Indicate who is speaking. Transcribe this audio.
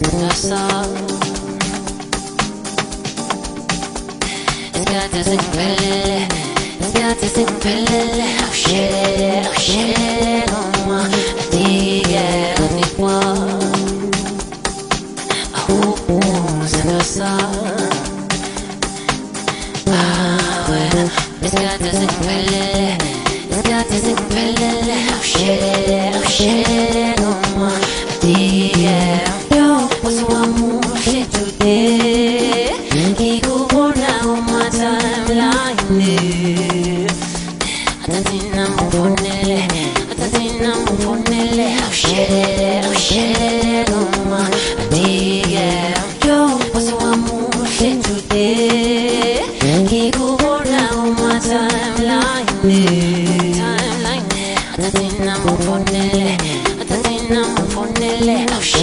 Speaker 1: Song. It's got to sing well. It's got to sing well. Oh shit, oh shit, oh my. I need one. Oh, c'est le sang. Ah ouais. It's got to sing well. It's got to sing well. Oh shit, oh shit, oh my. I need yo. What's one shit today? He go for now my timeline. Atatina mufonele, atatina mufonele. Oh shit, oh my. Yo, what's one shit today? He go for now my timeline. Atatina mufonele, atatina mufonele. Oh shit.